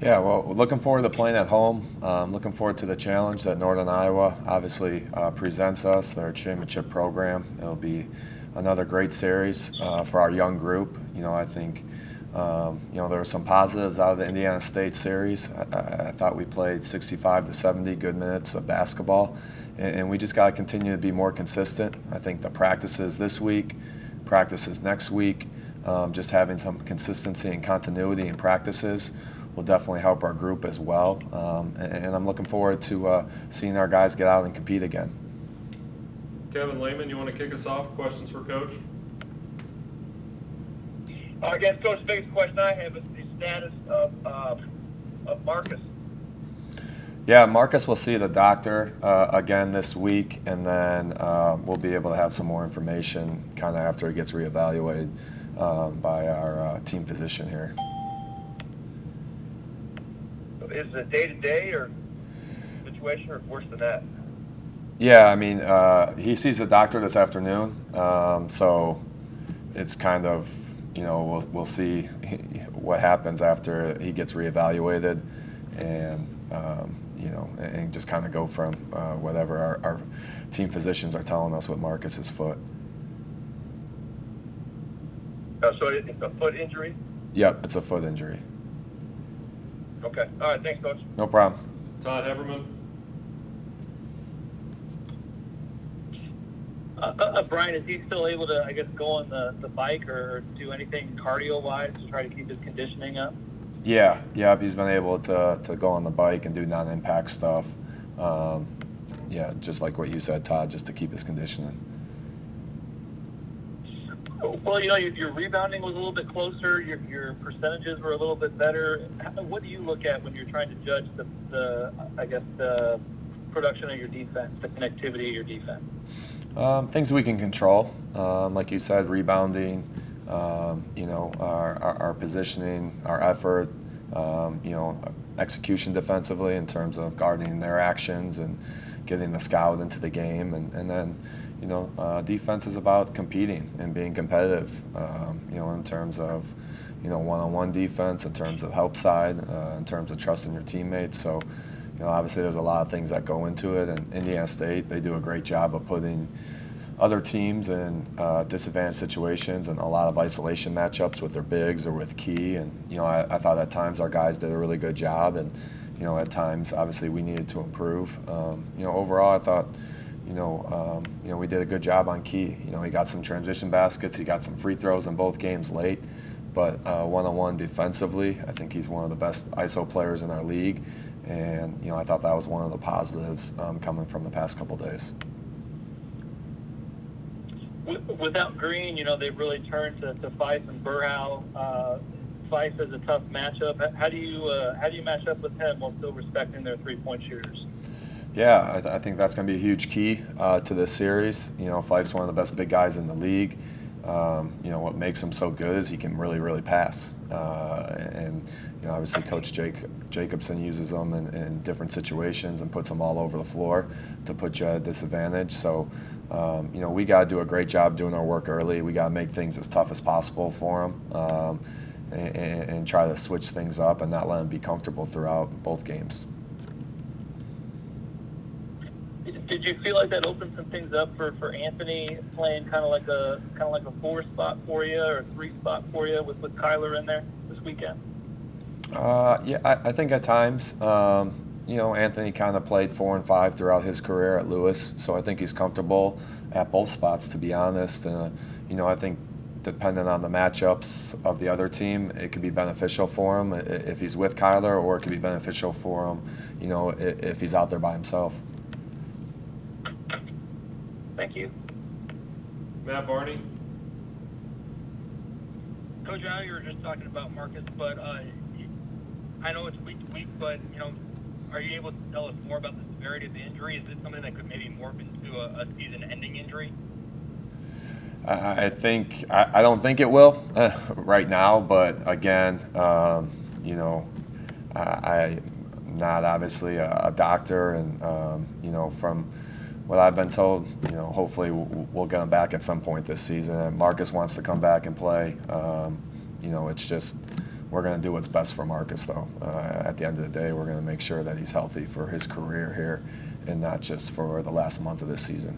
Yeah, well, looking forward to playing at home. Looking forward to the challenge that Northern Iowa obviously presents us, their championship program. It'll be another great series for our young group. I think there were some positives out of the Indiana State series. I thought we played 65 to 70 good minutes of basketball, and we just got to continue to be more consistent. I think the practices this week, practices next week, just having some consistency and continuity in practices will definitely help our group as well. And I'm looking forward to seeing our guys get out and compete again. Kevin Lehman, you want to kick us off? Questions for Coach? I guess, Coach, the biggest question I have is the status of Marcus. Yeah, Marcus will see the doctor again this week, and then we'll be able to have some more information kind of after he gets reevaluated by our team physician here. Is it day-to-day or situation or worse than that? Yeah, I mean, he sees the doctor this afternoon, so it's kind of, we'll see what happens after he gets reevaluated, and, and just kind of go from whatever our team physicians are telling us with Marcus's foot. So it's a foot injury? Yep, it's a foot injury. Okay. All right. Thanks, Coach. No problem. Todd Heverman. Bryan, is he still able to, I guess, go on the bike or do anything cardio-wise to try to keep his conditioning up? Yeah, he's been able to go on the bike and do non-impact stuff. Just like what you said, Todd, just to keep his conditioning. Well, your rebounding was a little bit closer. Your percentages were a little bit better. What do you look at when you're trying to judge the production of your defense, the connectivity of your defense? Things we can control, like you said, rebounding, our positioning, our effort, execution defensively in terms of guarding their actions and getting the scout into the game, and then defense is about competing and being competitive, in terms of one-on-one defense, in terms of help side, in terms of trusting your teammates. So obviously there's a lot of things that go into it, and Indiana State, they do a great job of putting other teams in disadvantaged situations and a lot of isolation matchups with their bigs or with key. And I thought at times our guys did a really good job, and at times obviously we needed to improve. Overall I thought we did a good job on key. He got some transition baskets, he got some free throws in both games late, but one-on-one defensively, I think he's one of the best ISO players in our league. And I thought that was one of the positives coming from the past couple days. Without Green, they've really turned to Fife and Burhow. Fife is a tough matchup. How do you match up with him while still respecting their three-point shooters? Yeah, I think that's going to be a huge key to this series. Fife's one of the best big guys in the league. What makes him so good is he can really, really pass. And obviously Coach Jacobson uses them in different situations and puts them all over the floor to put you at a disadvantage. So, we got to do a great job doing our work early. We got to make things as tough as possible for them, and try to switch things up and not let them be comfortable throughout both games. Did you feel like that opened some things up for Anthony playing kind of like a 4 spot for you or a 3 spot for you with Kyler in there this weekend? I think at times, Anthony kind of played 4 and 5 throughout his career at Lewis, so I think he's comfortable at both spots, to be honest. I think depending on the matchups of the other team, it could be beneficial for him if he's with Kyler, or it could be beneficial for him, if he's out there by himself. Thank you. Matt Varney. Coach, I know you were just talking about Marcus, but I know it's week to week, but are you able to tell us more about the severity of the injury? Is it something that could maybe morph into a season-ending injury? I don't think it will right now, but again, I'm not obviously a doctor, and from what I've been told, hopefully we'll get him back at some point this season. And Marcus wants to come back and play. It's just we're going to do what's best for Marcus, though. At the end of the day, we're going to make sure that he's healthy for his career here and not just for the last month of this season.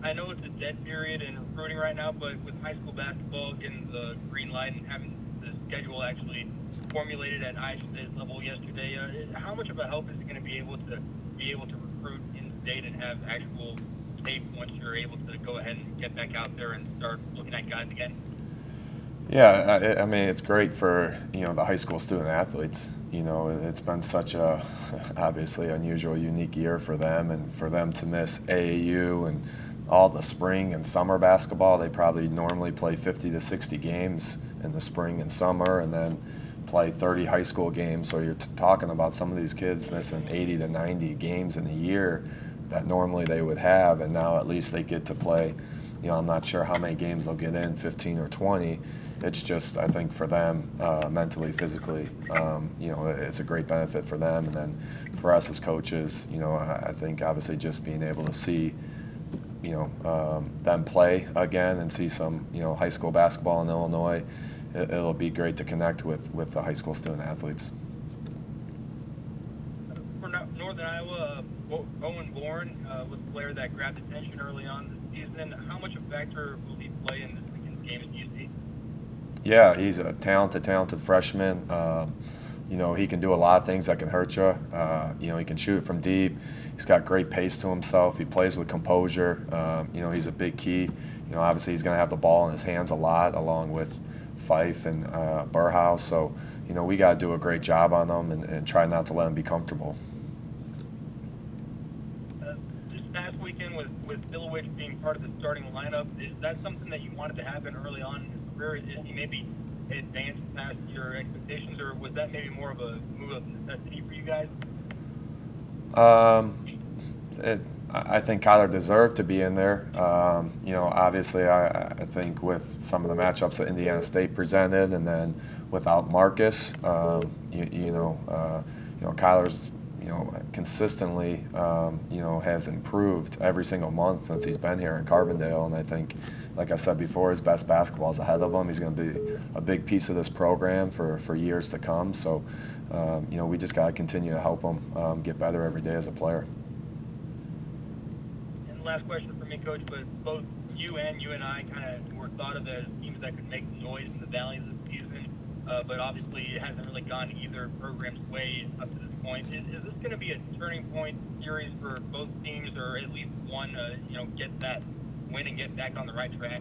I know it's a dead period in recruiting right now, but with high school basketball getting the green light and having the schedule actually formulated at ISTA's level yesterday, how much of a help is it going to be able to recruit in state and have actual tape once you're able to go ahead and get back out there and start looking at guys again? Yeah, I mean, it's great for, the high school student athletes. It's been such a, obviously, unusual, unique year for them, and for them to miss AAU and all the spring and summer basketball. They probably normally play 50 to 60 games in the spring and summer, and then play 30 high school games. So you're talking about some of these kids missing 80 to 90 games in a year that normally they would have, and now at least they get to play. I'm not sure how many games they'll get in, 15 or 20. It's just, I think, for them, mentally, physically, it's a great benefit for them. And then for us as coaches, I think obviously just being able to see, them play again and see some, high school basketball in Illinois, it'll be great to connect with the high school student athletes. For Northern Iowa, Owen Bourne was a player that grabbed attention early on this season. How much of a factor will he play in this weekend's game at UC? Yeah, he's a talented freshman. He can do a lot of things that can hurt you. He can shoot from deep. He's got great pace to himself. He plays with composure. He's a big key. Obviously he's going to have the ball in his hands a lot, along with Fife and Burhouse. So, we got to do a great job on them and try not to let him be comfortable. This past weekend with Ilowich being part of the starting lineup, is that something that you wanted to happen early on in his career? Is he maybe advanced past your expectations, or was that maybe more of a move of necessity for you guys? I think Kyler deserved to be in there. Obviously, I think with some of the matchups that Indiana State presented, and then without Marcus, Kyler's consistently has improved every single month since he's been here in Carbondale, and I think, like I said before, his best basketball is ahead of him. He's going to be a big piece of this program for years to come. So, we just got to continue to help him get better every day as a player. And last question for me, Coach, but both you and I kind of were thought of as teams that could make noise in the Valley this season, but obviously it hasn't really gone either program's way up to this point. Is this going to be a turning point series for both teams, or at least one, get that win and get back on the right track?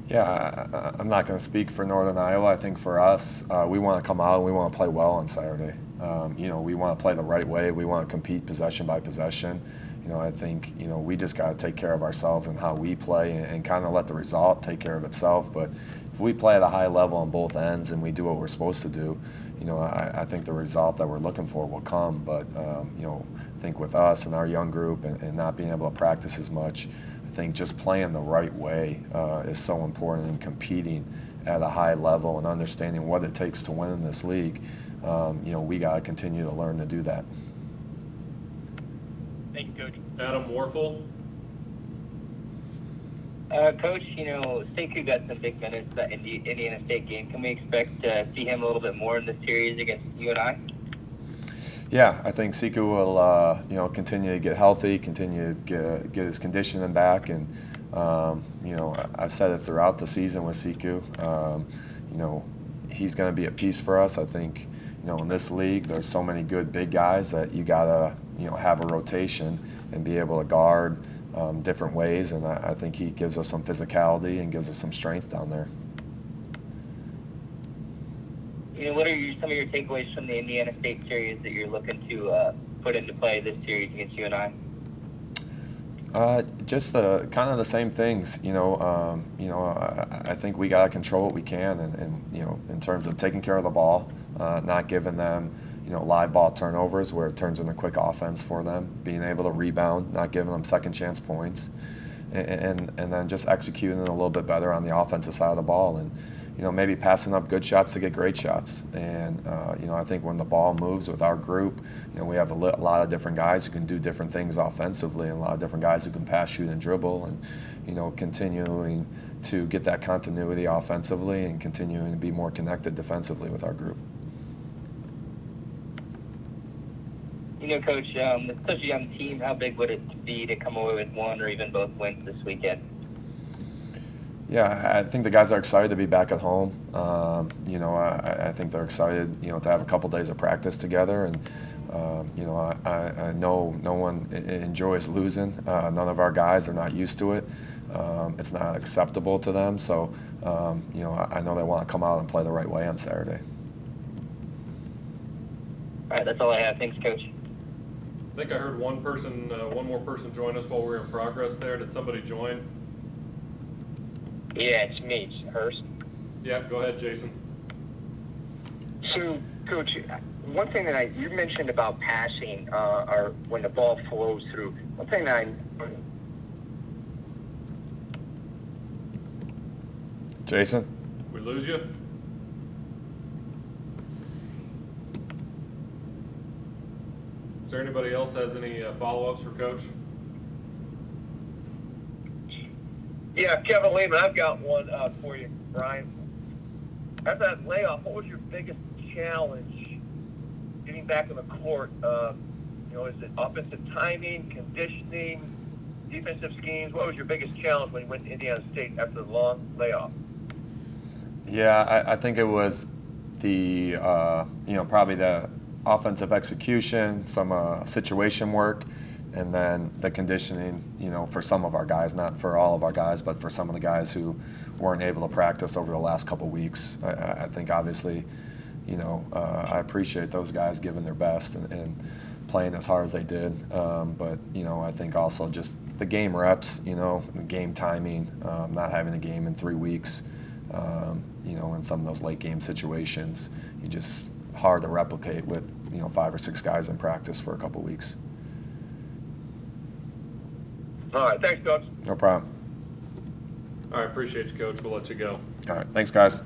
Yeah, I'm not going to speak for Northern Iowa. I think for us, we want to come out and we want to play well on Saturday. We want to play the right way. We want to compete possession by possession. I think, we just got to take care of ourselves and how we play, and kind of let the result take care of itself. But if we play at a high level on both ends and we do what we're supposed to do, I think the result that we're looking for will come. But, I think with us and our young group and not being able to practice as much, I think just playing the right way is so important, in competing at a high level and understanding what it takes to win in this league. We got to continue to learn to do that. Thank you, Coach. Adam Warfel. Coach, Sekou got some big minutes in the Indiana State game. Can we expect to see him a little bit more in the series against UNI? Yeah, I think Sekou will, continue to get healthy, continue to get his conditioning back, and I've said it throughout the season with Sekou. He's going to be a piece for us. I think, in this league, there's so many good big guys that you gotta, have a rotation and be able to guard different ways, and I think he gives us some physicality and gives us some strength down there. What are some of your takeaways from the Indiana State series that you're looking to put into play this series against UNI? Just kind of the same things. I think we got to control what we can, and in terms of taking care of the ball, not giving them live ball turnovers where it turns into quick offense for them, being able to rebound, not giving them second chance points, and then just executing a little bit better on the offensive side of the ball. And maybe passing up good shots to get great shots. And I think when the ball moves with our group, we have a lot of different guys who can do different things offensively, and a lot of different guys who can pass, shoot, and dribble, and continuing to get that continuity offensively and continuing to be more connected defensively with our group. Coach, with such a young team, how big would it be to come away with one or even both wins this weekend? Yeah, I think the guys are excited to be back at home. I think they're excited, to have a couple days of practice together. And, I know no one enjoys losing. None of our guys are not used to it. It's not acceptable to them. So, I know they want to come out and play the right way on Saturday. All right, that's all I have. Thanks, Coach. I think I heard one more person join us while we were in progress there. Did somebody join? Yeah, it's me, it's Hurst. Yeah, go ahead, Jason. So, Coach, one thing that you mentioned about passing, or when the ball flows through. One thing that Jason? We lose you? Is there anybody else has any follow-ups for Coach? Yeah, Kevin Lehman, I've got one for you, Brian. After that layoff, what was your biggest challenge getting back on the court? Is it offensive timing, conditioning, defensive schemes? What was your biggest challenge when you went to Indiana State after the long layoff? Yeah, I think it was the, probably the offensive execution, some situation work, and then the conditioning, for some of our guys, not for all of our guys, but for some of the guys who weren't able to practice over the last couple of weeks. I think obviously, I appreciate those guys giving their best and playing as hard as they did. But, I think also just the game reps, the game timing, not having a game in 3 weeks, in some of those late game situations, hard to replicate with, 5 or 6 guys in practice for a couple of weeks. All right, thanks, Coach. No problem. All right, appreciate you, Coach. We'll let you go. All right, thanks, guys.